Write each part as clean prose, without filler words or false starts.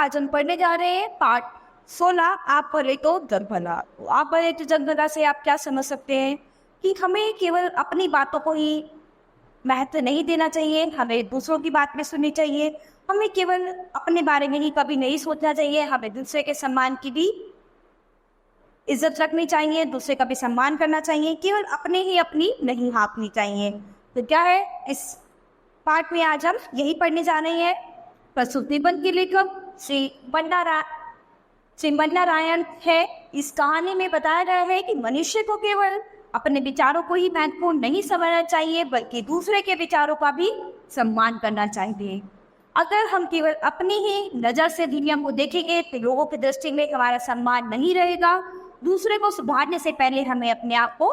आज हम पढ़ने जा रहे हैं पार्ट 16। आप पढ़े तो जग भला। आप पढ़े तो जग भला से आप क्या समझ सकते हैं कि हमें केवल अपनी बातों को ही महत्व नहीं देना चाहिए, हमें दूसरों की बात भी सुननी चाहिए। हमें केवल अपने बारे में ही कभी नहीं सोचना चाहिए, हमें दूसरे के सम्मान की भी इज्जत रखनी चाहिए, दूसरे का भी सम्मान करना चाहिए। केवल अपने ही अपनी नहीं हाँकनी चाहिए। तो क्या है, इस पार्ट में आज हम यही पढ़ने जा रहे हैं। प्रस्तुत निबंध के लेखक श्री मन्नारायण है। इस कहानी में बताया गया है कि मनुष्य को केवल अपने विचारों को ही महत्वपूर्ण नहीं समझना चाहिए, बल्कि दूसरे के विचारों का भी सम्मान करना चाहिए। अगर हम केवल अपनी ही नज़र से दुनिया को देखेंगे तो लोगों की दृष्टि में हमारा सम्मान नहीं रहेगा। दूसरे को सुधारने से पहले हमें अपने आप को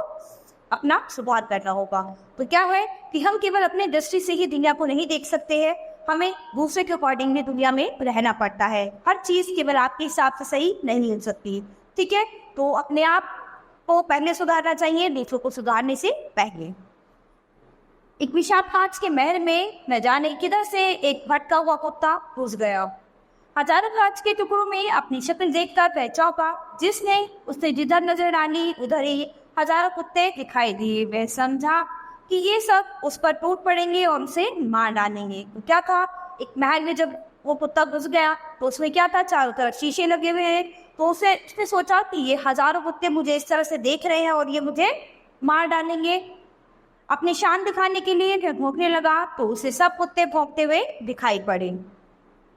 अपना सुधार करना होगा। तो क्या है कि हम केवल अपने दृष्टि से ही दुनिया को नहीं देख सकते हैं, हमें दूसरे के अकॉर्डिंग भी दुनिया में रहना पड़ता है। हर चीज़ केवल आपके हिसाब से सही नहीं हो सकती, ठीक है। तो अपने आप को पहले सुधारना चाहिए, दूसरों को सुधारने से पहले। एक विशाल कांच के महल में न जाने किधर से एक भटका हुआ कुत्ता घुस गया। हजारों कांच के टुकड़ों में अपनी शक्ल देखकर वह चौंका। जिसने उसे जिधर नजर डाली उधर ही हजारों कुत्ते दिखाई दिए। वह समझा कि ये सब उस पर टूट पड़ेंगे और उसे मार डालेंगे। तो क्या था, एक महल में जब वो कुत्ता घुस गया तो उसमें क्या था, चारों तरफ शीशे लगे हुए हैं। तो उसने सोचा कि ये हजारों कुत्ते मुझे इस तरह से देख रहे हैं और ये मुझे मार डालेंगे। अपनी शान दिखाने के लिए वह भौंकने लगा तो उसे सब कुत्ते भौंकते हुए दिखाई पड़े।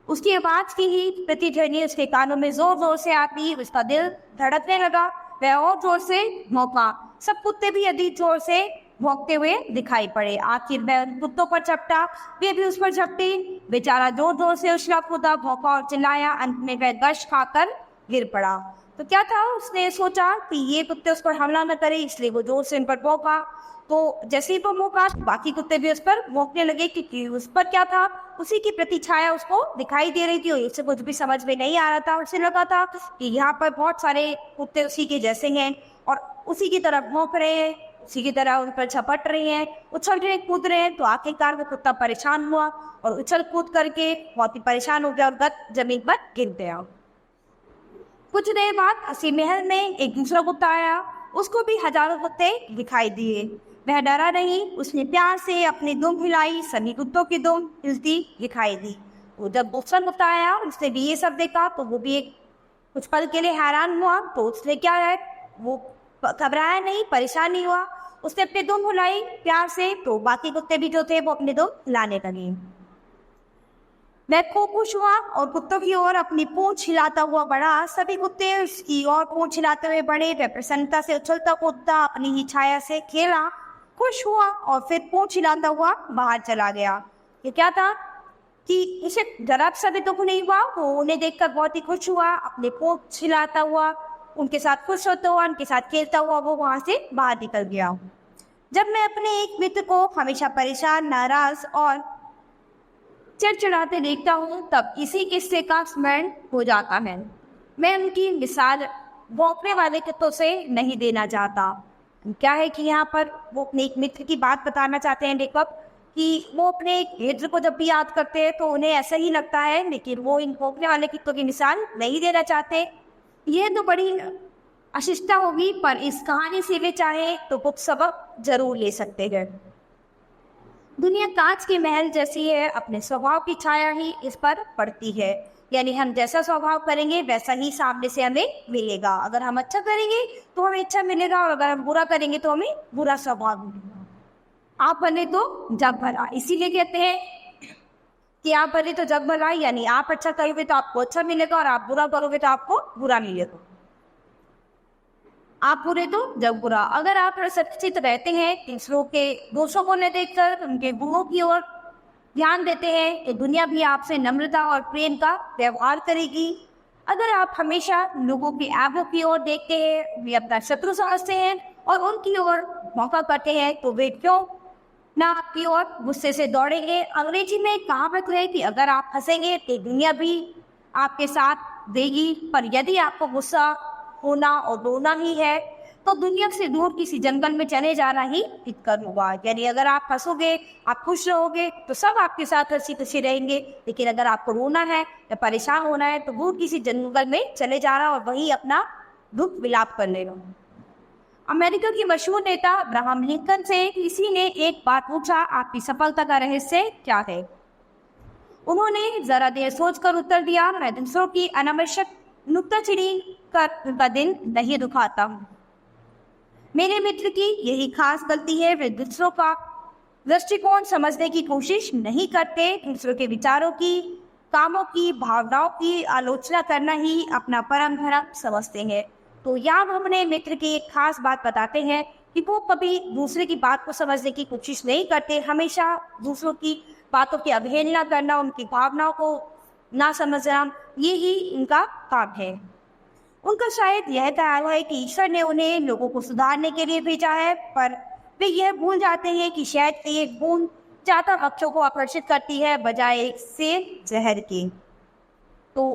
उसकी आवाज की ही प्रतिध्वनि उसके कानों में जोर जोर से आती, उसका दिल धड़कने लगा। वह और जोर से भौंका। सब कुत्ते भी अधिक जोर से भौंकते हुए दिखाई पड़े। आखिर वह कुत्तों पर झपटा, वे भी उस पर झपटे। बेचारा जोर जोर से उछला कूदा, भौंका और चिल्लाया। अंत में वह गश खाकर गिर पड़ा। तो क्या था, उसने सोचा कि ये कुत्ते उस पर हमला न करे, इसलिए वो जोर से उन पर भौंका। तो जैसे ही वो भौंका बाकी कुत्ते भी उस पर भौंकने लगे, क्योंकि उस पर क्या था, उसी की प्रतिछाया उसको दिखाई दे रही थी और उससे कुछ भी समझ में नहीं आ रहा था। उसे लगा था कि यहाँ पर बहुत सारे कुत्ते उसी के जैसे हैं और उसी की तरह भौंक रहे हैं, उसी की तरह उन पर झपट रहे हैं, उछल रहे कूद रहे हैं। तो आखिरकार वो कुत्ता परेशान हुआ और उछल कूद करके बहुत ही परेशान हो गया और जमीन पर गिर गया। कुछ देर बाद उसी महल में एक दूसरा कुत्ता आया। उसको भी हजारों कुत्ते दिखाई दिए। वह डरा नहीं, उसने प्यार से अपनी दुम हिलाई। सभी कुत्तों की दुम हिलती दिखाई दी। वो जब दूसरा कुत्ता आया उसने भी ये सब देखा तो वो भी कुछ पल के लिए हैरान हुआ। तो उसने क्या है, वो घबराया नहीं, परेशान नहीं हुआ। उसने अपनी दुम हिलाई प्यार से, तो बाकी कुत्ते भी जो थे वो अपनी दुम हिलाने लगे। वह खूब खुश हुआ और कुत्तों की ओर अपनी पूंछ हिलाता हुआ बढ़ा। सभी कुत्ते उसकी ओर पूंछ हिलाते हुए बढ़े। वह प्रसन्नता से उछलता कूदता अपनी ही छाया से खेला, खुश हुआ और फिर पूंछ हिलाता हुआ बाहर चला गया। ये क्या था कि उसे जरा सा भी दुख नहीं हुआ। वो उन्हें देखकर बहुत ही खुश हुआ, अपने पूंछ हिलाता हुआ, उनके साथ खुश होता हुआ, उनके साथ खेलता हुआ वो वहां से बाहर निकल गया। जब मैं अपने एक मित्र को हमेशा परेशान, नाराज और चिड़चिड़ाते देखता हूँ तब इसी किस्से का स्मरण हो जाता है। मैं उनकी मिसाल भौंकने वाले कुत्तों से नहीं देना चाहता। क्या है कि यहाँ पर वो अपने एक मित्र की बात बताना चाहते हैं लेखक, कि वो अपने एक मित्र को जब भी याद करते हैं तो उन्हें ऐसा ही लगता है, लेकिन वो इन भौंकने वाले कुत्तों की मिसाल नहीं देना चाहते। ये तो बड़ी अशिष्टता होगी, पर इस कहानी से वे चाहे तो कुछ सबक जरूर ले सकते हैं। दुनिया कांच के महल जैसी है, अपने स्वभाव की छाया ही इस पर पड़ती है। यानी हम जैसा स्वभाव करेंगे वैसा ही सामने से हमें मिलेगा। अगर हम अच्छा करेंगे तो हमें अच्छा मिलेगा और अगर हम बुरा करेंगे तो हमें बुरा स्वभाव मिलेगा। आप बने तो जग भला, इसीलिए कहते हैं कि आप बने तो जग भला, यानी आप अच्छा करोगे तो आपको अच्छा मिलेगा और आप बुरा करोगे तो आपको बुरा मिलेगा। आप बुरे तो जग बुरा। अगर आप शिक्षित रहते हैं, दूसरों के दोषों को न देखकर उनके गुणों की ओर ध्यान देते हैं, तो दुनिया भी आपसे नम्रता और प्रेम का व्यवहार करेगी। अगर आप हमेशा लोगों के ऐबों की ओर देखते हैं, वे अपना शत्रु समझते हैं और उनकी ओर मौका करते हैं, तो वे क्यों ना आपकी ओर गुस्से से दौड़ेंगे। अंग्रेजी में एक कहावत है कि अगर आप हंसेंगे तो दुनिया भी आपके साथ देगी, पर यदि आपको गुस्सा होना और रोना ही है तो दुनिया से दूर किसी जंगल में चले जाना ही हितकर होगा। यानी अगर आप हंसोगे, आप खुश रहोगे तो सब आपके साथ हंसी खुशी रहेंगे, लेकिन अगर आपको रोना है या परेशान होना है तो दूर किसी जंगल में चले जाना और वही अपना दुख विलाप कर लेना। अमेरिका की मशहूर नेता अब्राहम लिंकन से किसी ने एक बात पूछा, आपकी सफलता का रहस्य क्या है? उन्होंने जरा देर सोचकर उत्तर दिया, मैं दूसरों की अनावश्यक नुक्ताचीनी का दिन नहीं दुखाता हूँ। मेरे मित्र की यही खास गलती है, वे दूसरों का दृष्टिकोण समझने की कोशिश नहीं करते। दूसरों के विचारों की, कामों की, भावनाओं की आलोचना करना ही अपना परम धर्म समझते हैं। तो यहाँ हम अपने मित्र की एक खास बात बताते हैं कि वो कभी दूसरे की बात को समझने की कोशिश नहीं करते, हमेशा दूसरों की बातों की अवहेलना करना, उनकी भावनाओं को ना समझना, ये ही इनका काम है। उनका शायद यह ख्याल है कि ईश्वर ने उन्हें लोगों को सुधारने के लिए भेजा है, पर वे यह भूल जाते हैं कि शायद एक बूंद ज्यादा बच्चों को आकर्षित करती है बजाय एक से जहर के। तो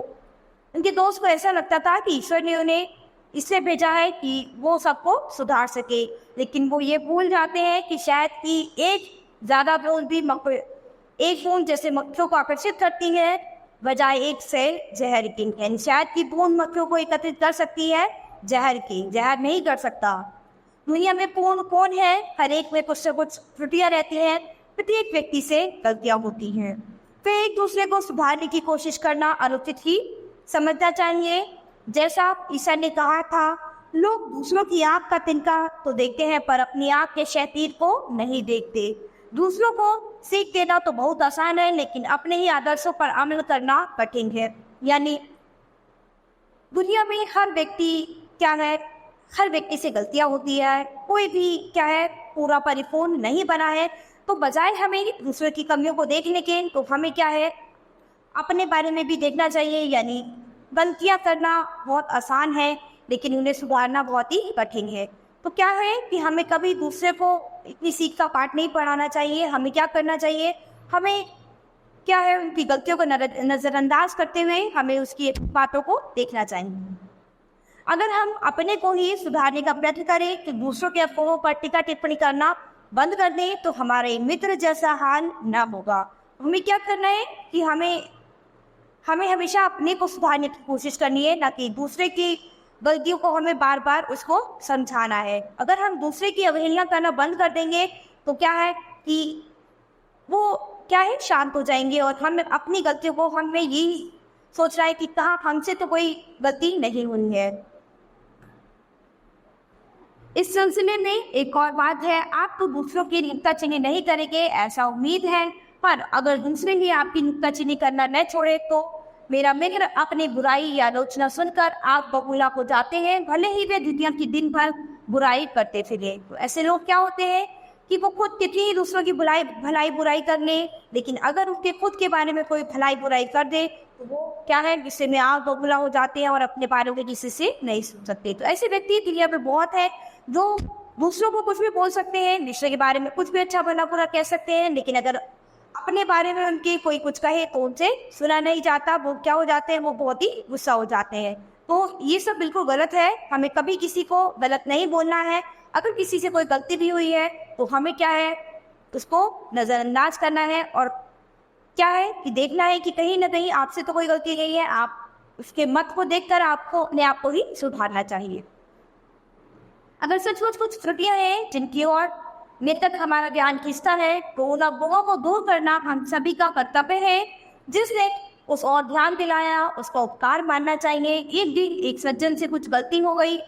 उनके दोस्त को ऐसा लगता था कि ईश्वर ने उन्हें इसलिए भेजा है कि वो सबको सुधार सके, लेकिन वो ये भूल जाते हैं कि शायद कि एक ज़्यादा बूंद भी एक बूंद जैसे मक्खियों को आकर्षित करती है बजाय एक से जहर की। शायद की बूंद मक्खियों को एकत्रित कर सकती है, जहर नहीं कर सकता। दुनिया में पूर्ण कौन है? हर एक में कुछ न कुछ त्रुटियां रहती हैं, प्रत्येक व्यक्ति से गलतियां होती हैं। फिर एक दूसरे को सुधारने की कोशिश करना अनुचित ही समझना चाहिए। जैसा ईसा ने कहा था, लोग दूसरों की आंख का तिनका तो देखते हैं पर अपनी आंख के शहतीर को नहीं देखते। दूसरों को सीख देना तो बहुत आसान है, लेकिन अपने ही आदर्शों पर अमल करना कठिन है। यानी दुनिया में हर व्यक्ति से गलतियां होती है, कोई भी पूरा परिपूर्ण नहीं बना है। तो बजाय हमें दूसरों की कमियों को देखने के, तो हमें अपने बारे में भी देखना चाहिए। यानी गलतियां करना बहुत आसान है, लेकिन उन्हें सुधारना बहुत ही कठिन है। तो कि हमें कभी दूसरे को इतनी सीख का पाठ नहीं पढ़ाना चाहिए। हमें क्या करना चाहिए? हमें उनकी गलतियों को नज़रअंदाज करते हुए हमें उसकी बातों को देखना चाहिए। अगर हम अपने को ही सुधारने का प्रयत्न करें कि दूसरों के अफवाहों पर टीका टिप्पणी करना बंद कर दें, तो हमारे मित्र जैसा हाल न होगा। हमें क्या करना है कि हमें हमेशा अपने को सुधारने की कोशिश करनी है, ना कि दूसरे की गलतियों को हमें बार बार उसको समझाना है। अगर हम दूसरे की अवहेलना करना बंद कर देंगे तो कि वो शांत हो जाएंगे और हम अपनी गलतियों को हमें यही सोच रहा है कि कहाँ हमसे तो कोई गलती नहीं हुई है। इस सिलसिले में एक और बात है, आप तो दूसरों की नुक्ताचीनी नहीं करेंगे ऐसा उम्मीद है, पर अगर दूसरे ही आपकी नुक्ताचीनी करना न छोड़े तो मेरा मित्र अपनी बुराई या आलोचना सुनकर आप बबूला हो जाते हैं, भले ही वे दुनिया की दिन भर बुराई करते फिरे। तो ऐसे लोग क्या होते हैं कि वो खुद कितनी ही दूसरों की भलाई बुराई कर ले, लेकिन अगर उसके खुद के बारे में कोई भलाई बुराई कर दे तो वो गुस्से में आग बबूला हो जाते हैं और अपने बारे में किसी से नहीं सुन सकते। तो ऐसे व्यक्ति दुनिया में बहुत है जो दूसरों को कुछ भी बोल सकते हैं, दूसरे के बारे में कुछ भी अच्छा भला बुरा कह सकते हैं, लेकिन अगर अपने बारे में उनकी कोई कुछ कहे तो उनसे सुना नहीं जाता। वो क्या हो जाते हैं? वो बहुत ही गुस्सा हो जाते हैं। तो ये सब बिल्कुल गलत है। हमें कभी किसी को गलत नहीं बोलना है। अगर किसी से कोई गलती भी हुई है तो हमें उसको नज़रअंदाज करना है और कि देखना है कि कहीं ना कहीं आपसे तो कोई गलती नहीं है। आप उसके मत को देखकर आपको अपने आप को ही सुधारना चाहिए। अगर सचमुच कुछ त्रुटियां हैं जिनकी ओर निरंतर हमारा ध्यान खींचता है तो उन अवगुणों को दूर करना हम सभी का कर्तव्य है। जिसने उस ओर ध्यान दिलाया उसका उपकार मानना चाहिए। एक दिन एक सज्जन से कुछ गलती हो गई,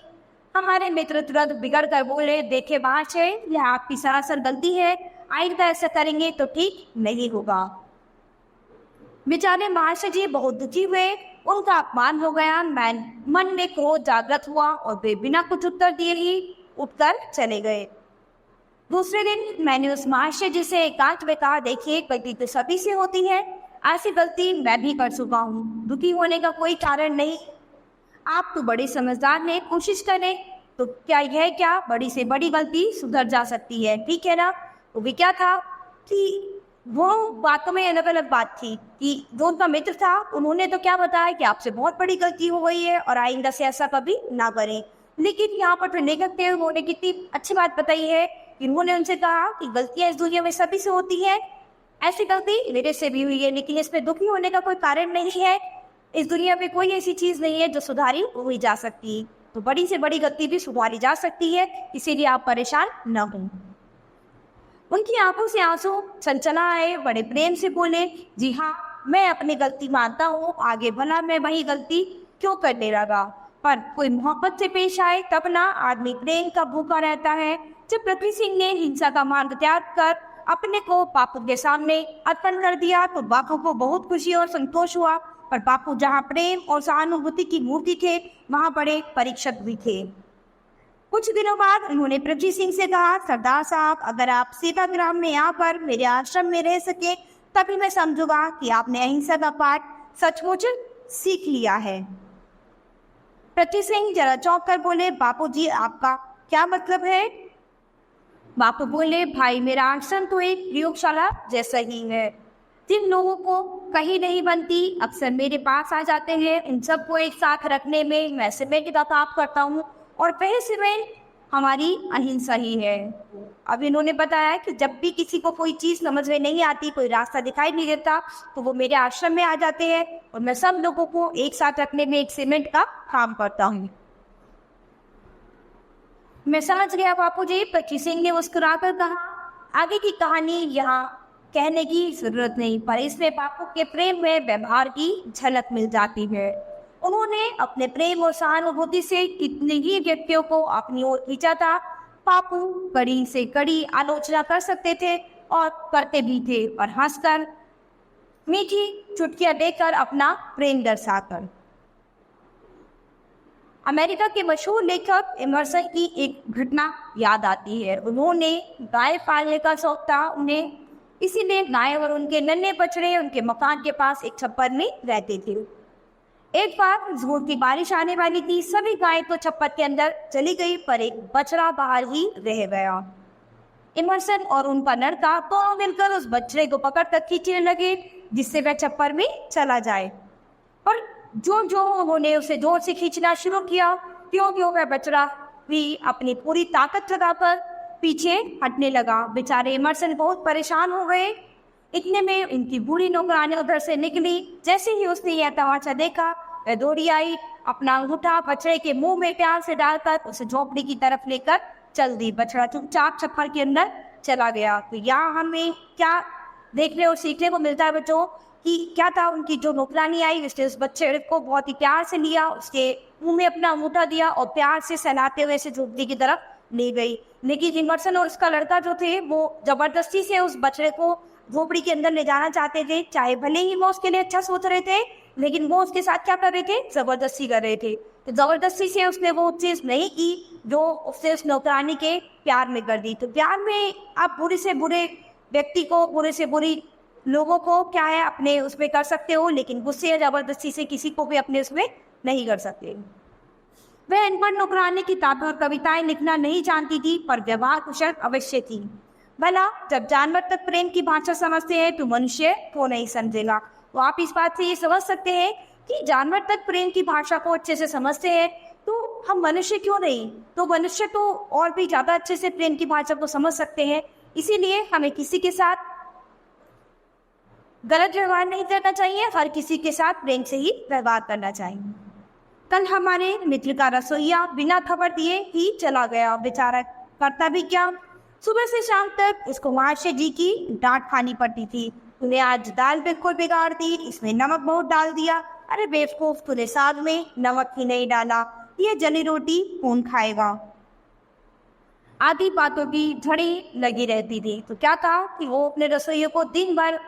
हमारे मित्र तुरंत बिगड़ कर बोले, देखे महाशय, यह आपकी सरासर गलती है, आइंदा ऐसा करेंगे तो ठीक नहीं होगा। बेचारे महाशय जी बहुत दुखी हुए, उनका अपमान हो गया। मन में क्रोध जागृत हुआ और वे बिना कुछ उत्तर दिए ही उठकर चले गए। दूसरे दिन मैंने उस महाशय जी से एकांत में कहा, देखिए गलती तो सभी से होती है, ऐसी गलती मैं भी कर चुका हूँ, दुखी होने का कोई कारण नहीं। आप तो बड़े समझदार हैं, कोशिश करें तो क्या बड़ी से बड़ी गलती सुधर जा सकती है, ठीक है ना। तो भी क्या था कि वो बातों में अलग अलग बात थी कि जो उनका मित्र था उन्होंने तो क्या बताया कि आपसे बहुत बड़ी गलती हो गई है और आइंदा से ऐसा कभी ना करें। लेकिन यहाँ पर तो लेखक थे, उन्होंने कितनी अच्छी बात बताई है कि उन्होंने उनसे कहा कि गलतियां इस दुनिया में सभी से होती है, ऐसी गलती मेरे से भी हुई है, लेकिन इसमें दुखी होने का कोई कारण नहीं है। इस दुनिया में कोई ऐसी चीज नहीं है जो सुधारी हुई जा सकती, तो बड़ी से बड़ी गलती भी सुधारी जा सकती है, इसीलिए आप परेशान न हों। उनकी आंखों से आंसू चंचला आए, बड़े प्रेम से बोले, जी हाँ, मैं अपनी गलती मानता हूँ, आगे भला मैं वही गलती क्यों करने लगा। पर कोई मोहब्बत से पेश आए तब ना आदमी प्रेम का भूखा रहता है। जब पृथ्वी सिंह ने हिंसा का मार्ग त्याग कर अपने को बापू के सामने अर्पण कर दिया तो बापू को बहुत खुशी और संतोष हुआ। पर बापू जहाँ प्रेम और सहानुभूति की मूर्ति थे, वहाँ बड़े परीक्षक भी थे। कुछ दिनों बाद उन्होंने पृथ्वी सिंह से कहा, सरदार साहब, अगर आप सेवाग्राम में आकर मेरे आश्रम में रह सके तभी मैं समझूंगा कि आपने अहिंसा का पाठ सचमुच सीख लिया है। पृथ्वी सिंह जरा चौंक कर बोले, बापू जी, आपका क्या मतलब है। बापू बोले, भाई, मेरा आश्रम तो एक प्रयोगशाला जैसा ही है। जिन लोगों को कहीं नहीं बनती अक्सर मेरे पास आ जाते हैं, इन सबको एक साथ रखने में मैं सीमेंट का काम करता हूँ और वह सीमेंट हमारी अहिंसा ही है। अब इन्होंने बताया कि जब भी किसी को कोई चीज़ समझ में नहीं आती, कोई रास्ता दिखाई नहीं देता, तो वो मेरे आश्रम में आ जाते हैं और मैं सब लोगों को एक साथ रखने में एक सीमेंट का काम करता हूँ। मैं समझ गया बापू जी, पृथ्वी सिंह ने मुस्कुराकर कहा, आगे की कहानी यहाँ कहने की जरूरत नहीं, पर इसमें बापू के प्रेम में व्यवहार की झलक मिल जाती है। उन्होंने अपने प्रेम और सहानुभूति से कितने ही व्यक्तियों को अपनी ओर खींचा था। बापू कड़ी से कड़ी आलोचना कर सकते थे और करते भी थे, और हंसकर मीठी चुटकियां देकर अपना प्रेम दर्शाकर। अमेरिका के मशहूर लेखक इमर्सन की एक घटना याद आती है। उन्होंने गाय पालने का शौक था उन्हें, इसीलिए गाय और उनके नन्हे बछड़े उनके मकान के पास एक छप्पर में रहते थे। एक बार जोर की बारिश आने वाली थी, सभी गाय तो छप्पर के अंदर चली गई, पर एक बछड़ा बाहर ही रह गया। इमर्सन और उनका लड़का दोनों मिलकर उस बछड़े को पकड़ कर खींचने लगे जिससे वह छप्पर में चला जाए, और जो जो उन्होंने उसे जोर से खींचना शुरू किया, त्यों त्यों वह बछड़ा भी अपनी पूरी ताकत लगाकर पीछे हटने लगा। बेचारे इमर्सन बहुत परेशान हो गए। इतने में उनकी बूढ़ी नौकरानी उधर से निकली। जैसे ही उसने यह तमाशा देखा, वह दौड़ी आई, अपना अंगूठा बछड़े के मुंह में प्यार से डालकर उसे झोपड़ी की तरफ लेकर चल दी। बछड़ा चुपचाप छप्पर के अंदर चला गया। तो यहाँ हमें क्या देखने और सीखने को मिलता है बच्चों, कि क्या था, उनकी जो नौकरानी आई उसने उस बच्चे को बहुत ही प्यार से लिया, उसके मुंह में अपना अंगूठा दिया और प्यार से सहलाते हुए से झोपड़ी की तरफ ले गई। लेकिन इमर्सन और उसका लड़का जो थे वो जबरदस्ती से उस बछड़े को झोपड़ी के अंदर ले जाना चाहते थे। चाहे भले ही वो उसके लिए अच्छा सोच रहे थे, लेकिन वो उसके साथ क्या कर रहे थे, जबरदस्ती कर रहे थे। तो जबरदस्ती से उसने वो चीज़ नहीं की जो उसने उस नौकरानी के प्यार में कर दी। तो प्यार में आप बुरे से बुरे व्यक्ति को, बुरे से बुरी लोगों को क्या है अपने उसमें कर सकते हो, लेकिन गुस्से या जबरदस्ती से किसी को भी अपने उसमें नहीं कर सकते। वह अनपढ़ नौकरानी किताबें और कविताएं लिखना नहीं जानती थी, पर व्यवहार कुशल अवश्य थी। भला जब जानवर तक प्रेम की भाषा समझते हैं तो मनुष्य को नहीं समझेगा। तो आप इस बात से ये समझ सकते हैं कि जानवर तक प्रेम की भाषा को अच्छे से समझते हैं, तो हम मनुष्य क्यों नहीं। तो मनुष्य तो और भी ज़्यादा अच्छे से प्रेम की भाषा को समझ सकते हैं। इसीलिए हमें किसी के साथ गलत व्यवहार नहीं करना चाहिए, हर किसी के साथ प्रेम से ही व्यवहार करना चाहिए। कल हमारे मित्र का रसोइया बिना खबर दिए ही चला गया। बेचारा करता भी क्या, सुबह से शाम तक उसको महाशय जी की डांट खानी पड़ती थी। तूने आज दाल बिल्कुल बिगाड़ दी, इसमें नमक बहुत डाल दिया। अरे बेवकूफ, तूने साग में नमक ही नहीं डाला, ये जली रोटी कौन खाएगा। आदि बातों की झड़ी लगी रहती थी। तो क्या था कि वो अपने रसोइयों को दिन भर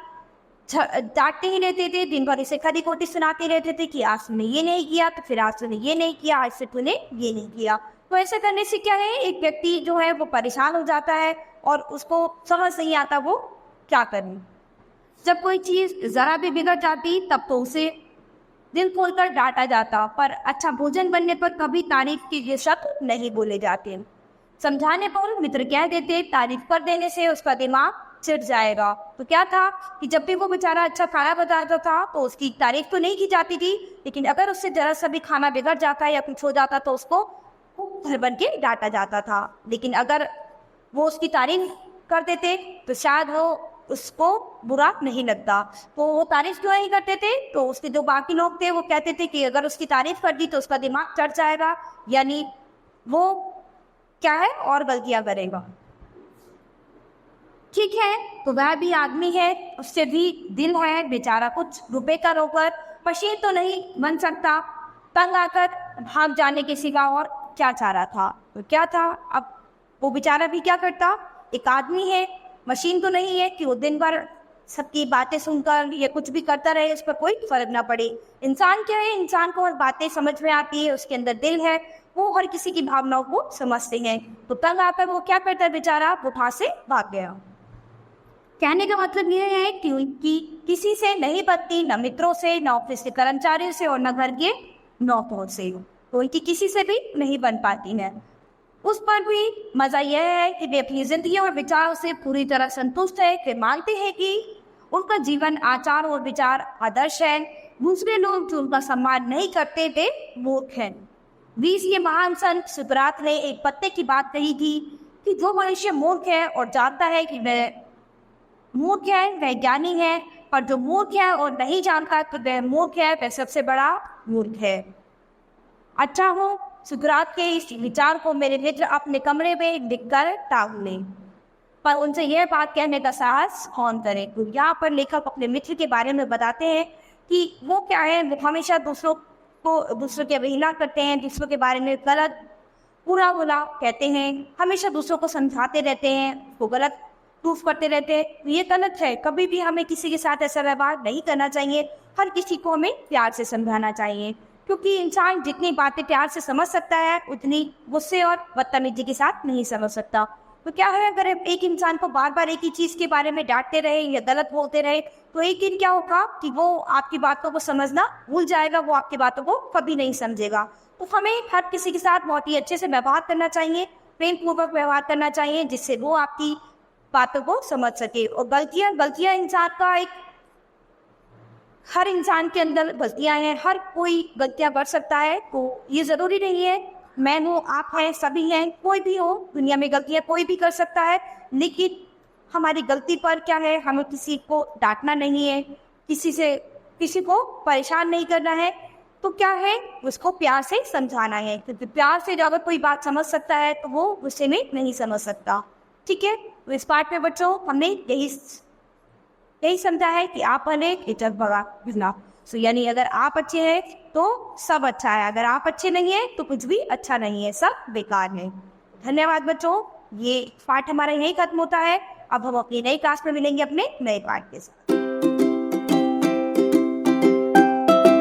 डांटते ही रहते थे, दिन भर इसे खरी खोटी सुनाते रहते थे कि आज तूने ये नहीं किया, तो फिर आज तूने ये नहीं किया, आज से तूने ये नहीं किया। तो ऐसे करने से क्या है, एक व्यक्ति जो है वो परेशान हो जाता है और उसको समझ नहीं आता वो क्या करे। जब कोई चीज़ ज़रा भी बिगड़ जाती तब तो उसे दिल खोलकर डांटा जाता, पर अच्छा भोजन बनने पर कभी तारीफ के ये शब्द नहीं बोले जाते। समझाने पर मित्र कह देते, तारीफ कर देने से उसका दिमाग चिढ़ जाएगा। तो क्या था कि जब भी वो बेचारा अच्छा खाना बताता था तो उसकी तारीफ तो नहीं की जाती थी, लेकिन अगर उससे जरा सा भी खाना बिगड़ जाता या कुछ हो जाता तो उसको घर बन के डांटा जाता था। लेकिन अगर वो उसकी तारीफ कर देते तो शायद वो उसको बुरा नहीं लगता। तो वो तारीफ क्यों नहीं करते थे? तो उसके जो बाकी लोग थे वो कहते थे कि अगर उसकी तारीफ कर दी तो उसका दिमाग चढ़ जाएगा, यानी वो क्या है और गलतियां करेगा। ठीक है, तो वह भी आदमी है, उससे भी दिल है, बेचारा कुछ रुपए का रोकर मशीन तो नहीं बन सकता। तंग आकर भाग जाने के सिवा और क्या चाह रहा था? तो क्या था, अब वो बेचारा भी क्या करता? एक आदमी है, मशीन तो नहीं है कि वो दिन भर सबकी बातें सुनकर या कुछ भी करता रहे, उस पर कोई फर्क ना पड़े। इंसान क्या है, इंसान को हर बातें समझ में आती है, उसके अंदर दिल है, वो हर किसी की भावनाओं को समझते हैं। तो तंग आकर वो क्या करता है बेचारा? वो वहां से भाग गया। कहने का मतलब यह है कि किसी से नहीं बनती, न मित्रों से, न ऑफिस के कर्मचारियों से और न घर के नौकरों से, तो इनकी किसी से भी नहीं बन पाती है। उस पर भी मजा यह है कि वे अपनी जिंदगी और विचारों से पूरी तरह संतुष्ट है। वे मानते हैं कि उनका जीवन, आचार और विचार आदर्श है। दूसरे लोग जो उनका सम्मान नहीं करते वे मूर्ख हैं। 20 महान संत सुकरात ने एक पत्ते की बात कही थी कि जो मनुष्य मूर्ख है और जानता है कि वह मूर्ख है वह ज्ञानी है, और जो मूर्ख है और नहीं जानता तो वह मूर्ख है, वह सबसे बड़ा मूर्ख है। अच्छा हो सुकरात के इस विचार को मेरे मित्र अपने कमरे में लिखकर टांग लें, पर उनसे यह बात कहने का साहस कौन करे। तो यहाँ पर लेखक अपने मित्र के बारे में बताते हैं कि वो क्या है, वो हमेशा दूसरों की अवहेलना करते हैं, दूसरों के बारे में गलत बुरा कहते हैं, हमेशा दूसरों को समझाते रहते हैं, वो गलत प्रूफ करते रहते हैं। ये गलत है, कभी भी हमें किसी के साथ ऐसा व्यवहार नहीं करना चाहिए। हर किसी को हमें प्यार से समझाना चाहिए, क्योंकि इंसान जितनी बातें प्यार से समझ सकता है उतनी गुस्से और बदतमीजी के साथ नहीं समझ सकता। तो क्या है, अगर एक इंसान को बार बार एक ही चीज़ के बारे में डांटते रहे या गलत बोलते रहे तो एक दिन क्या होगा कि वो आपकी बातों को समझना भूल जाएगा, वो आपकी बातों को कभी नहीं समझेगा। तो हमें हर किसी के साथ बहुत ही अच्छे से व्यवहार करना चाहिए, प्रेम पूर्वक व्यवहार करना चाहिए, जिससे वो आपकी बातों को समझ सके। और गलतियां इंसान का एक, हर इंसान के अंदर गलतियां हैं, हर कोई गलतियां कर सकता है। तो ये ज़रूरी नहीं है मैं हूँ, आप हैं, सभी हैं, कोई भी हो, दुनिया में गलतियां कोई भी कर सकता है। लेकिन हमारी गलती पर क्या है, हमें किसी को डांटना नहीं है, किसी को परेशान नहीं करना है। तो क्या है, उसको प्यार से समझाना है, क्योंकि प्यार से अगर कोई बात समझ सकता है तो वो गुस्से में नहीं समझ सकता। ठीक है, तो इस पार्ट में बच्चों हमने यही समझा है कि आप भले इज्जत बगा, सो यानी अगर आप अच्छे हैं तो सब अच्छा है, अगर आप अच्छे नहीं हैं तो कुछ भी अच्छा नहीं है, सब बेकार है। धन्यवाद बच्चों, ये पार्ट हमारा यही खत्म होता है। अब हम अपनी नई क्लास में मिलेंगे अपने नए पार्ट के साथ।